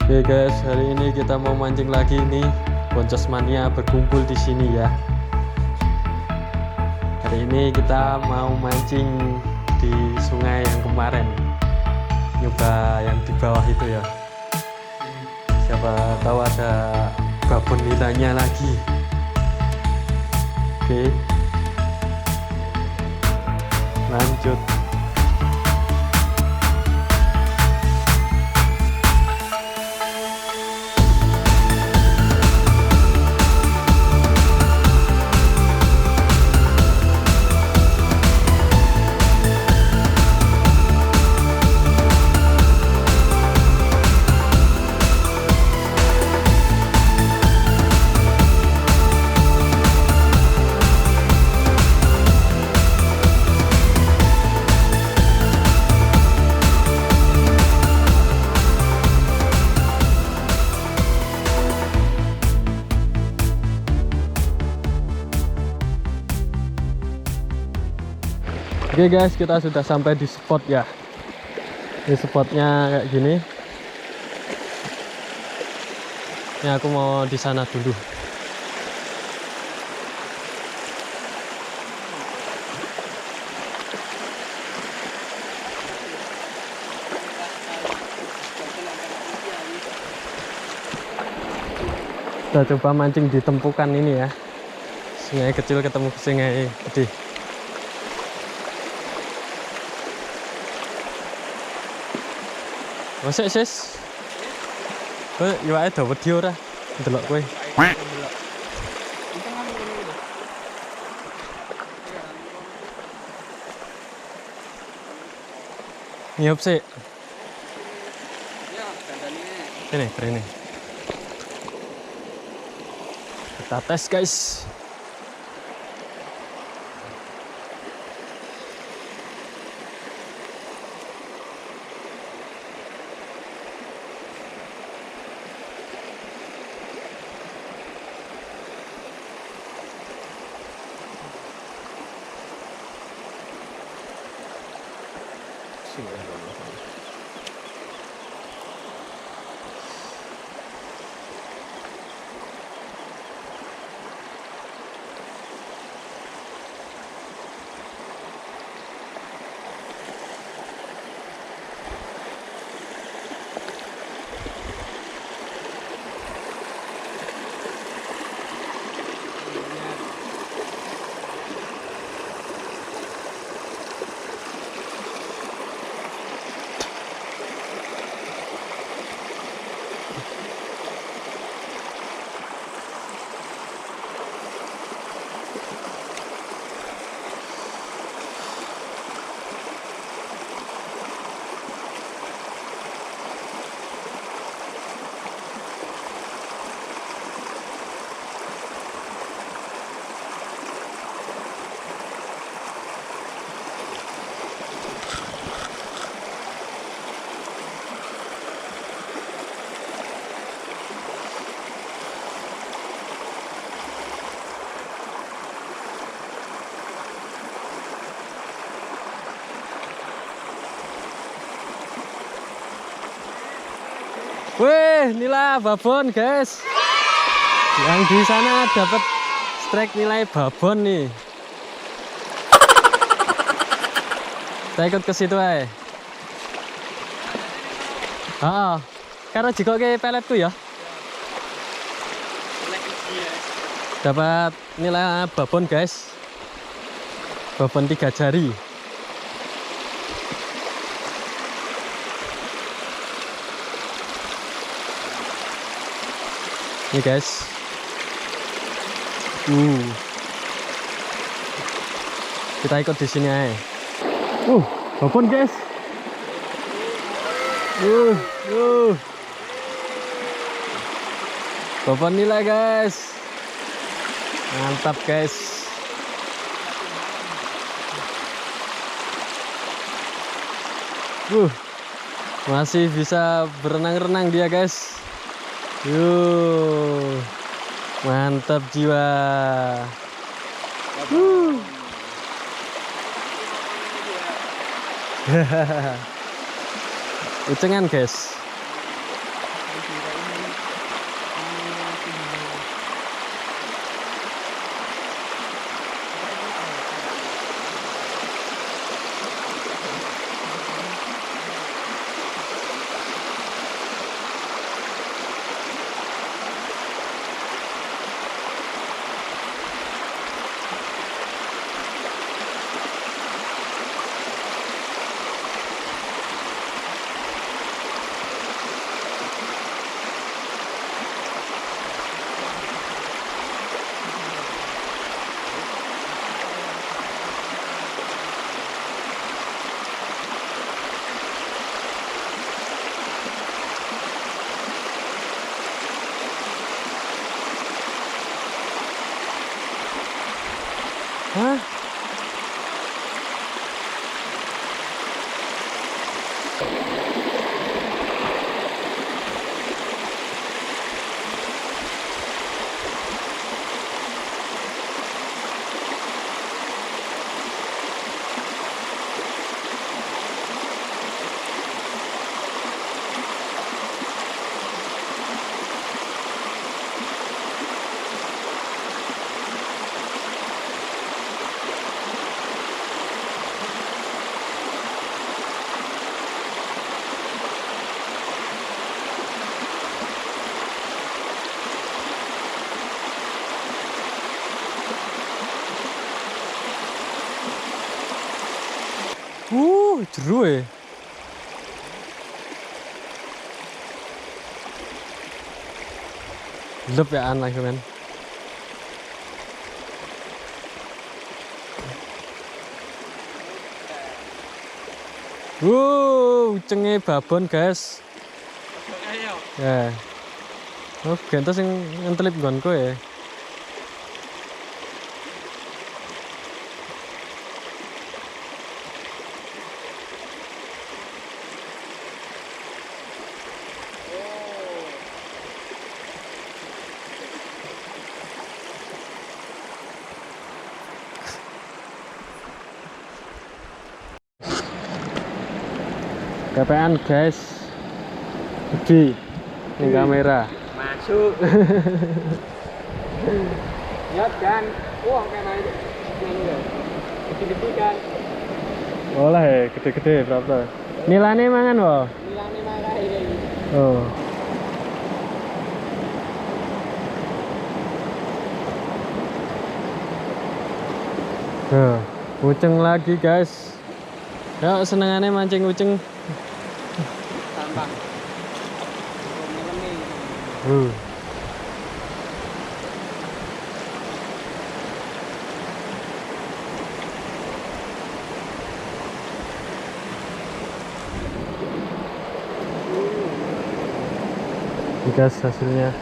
Oke guys, hari ini kita mau mancing lagi nih. Boncos Mania berkumpul di sini ya. Hari ini kita mau mancing di sungai yang kemarin. Nyoba yang di bawah itu ya. Siapa tahu ada babon nilainya lagi. Oke. Lanjut. Oke guys, kita sudah sampai di spot ya. Ini spotnya kayak gini. Ini aku mau di sana dulu. Kita coba mancing di tempukan ini ya. Sungai kecil ketemu sungai gede. Masih sis. Kowe yo ae dawa wedi ora? Ndelok kowe. Nyiup sih. Ini, ini. Kita tes guys. Wih, nilai babon guys. Yang di sana dapat strike nilai babon nih. Kita ikut ke situ aja. Karena jika ke pelet tuh ya. Dapat nilai babon guys. Babon 3 jari. Ini guys. Kita ikut di sini aja. Babon guys. Babon nilai guys. Mantap guys. Masih bisa berenang-renang dia guys. Mantap jiwa. Ucengan guys. Hah? Jero ya. Lep ya an langsung kan. Ucenge babon, guys. Ya. Oh, gentos yang ngentelip nggonku ya. KPN guys, gede ini kamera masuk. Lihat kan, wah kayak itu gede-gede kan. olah ya, gede-gede berapa nilainya mangan wah Nilainya marah ini. oh kucing lagi guys. Ya senengannya mancing kucing. Tambang. Guys, hasilnya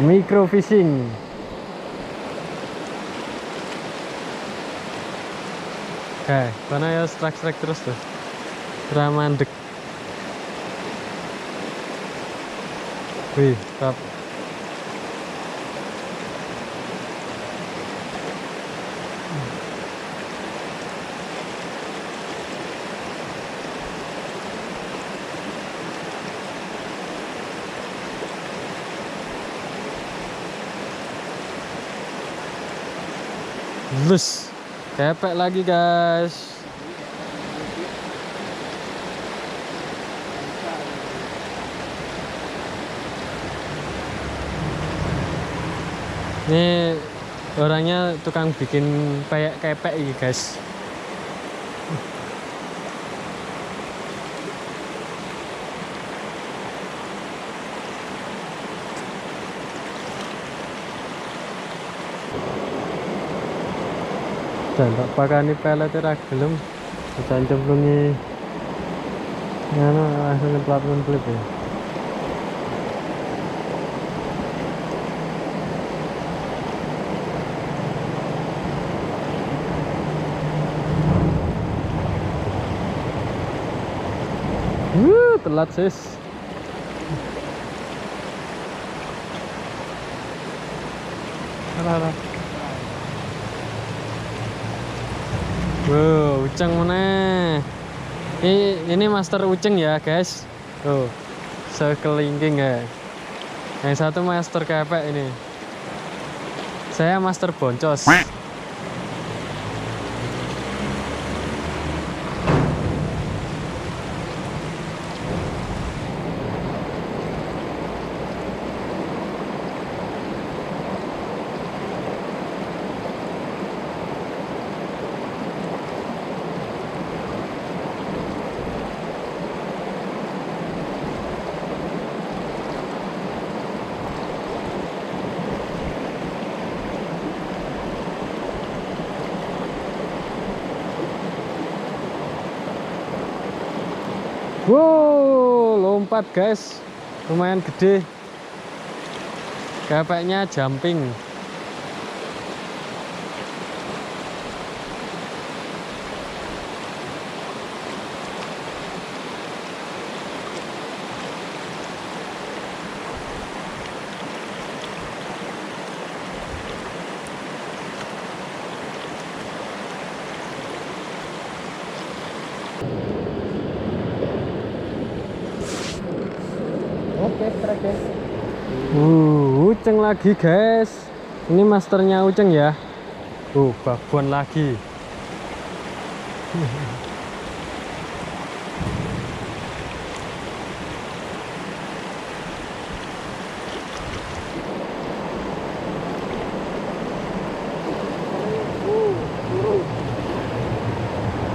micro fishing. Mana ya strike terus tuh. Ramandek. Wih, top. Lus. Kepek lagi, guys. Ini orangnya tukang bikin peyek kepek ini, guys. Dan tak pakani pelet ra gelem dicemplungi ngono langsung ngeplap ya. Telat sis. Alah. Wow, uceng mana? Ini master uceng ya guys. Tuh, sekelingking ya. Yang satu master kepek ini. Saya master boncos. Wow, lompat guys, lumayan gede. Kepeknya jumping. Oke, trek guys. Uceng lagi guys. Ini masternya Uceng ya. Babon lagi.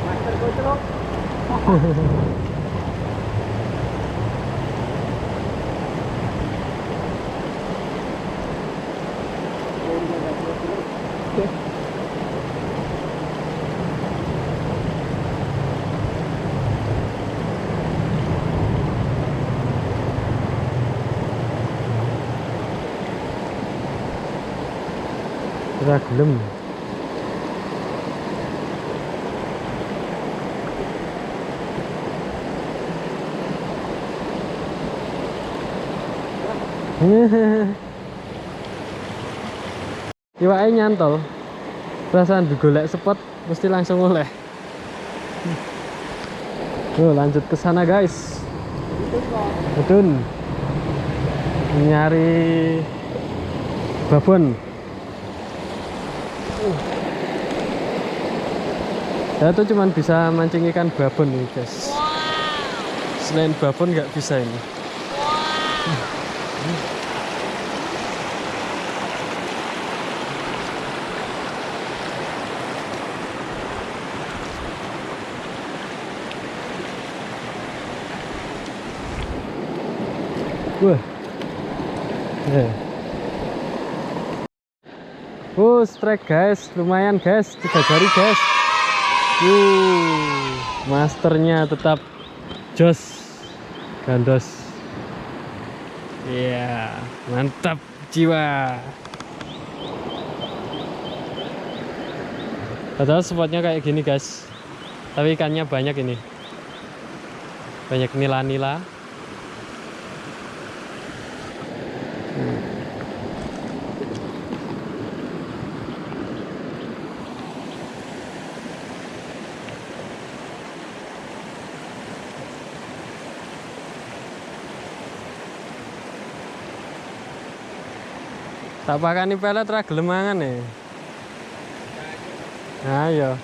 Master Gojlok. Ora gelem. Iwake nyantol. Perasaan digolek spot mesti langsung oleh. Lanjut ke sana guys. Betul. Nyari babon. Saya tuh cuman bisa mancing ikan babon nih guys. Selain babon nggak bisa ini. Wah. Strike guys, lumayan guys, 3 jari guys. Masternya tetap jos, gandos. Iya, mantap jiwa. Padahal spotnya kayak gini guys, tapi ikannya banyak ini, banyak nila-nila. Tak pakani pelet ra gelem mangan nih. Ayo.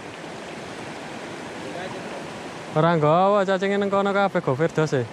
Ora nggawa cacingin nang kono kabeh go Firdaus e.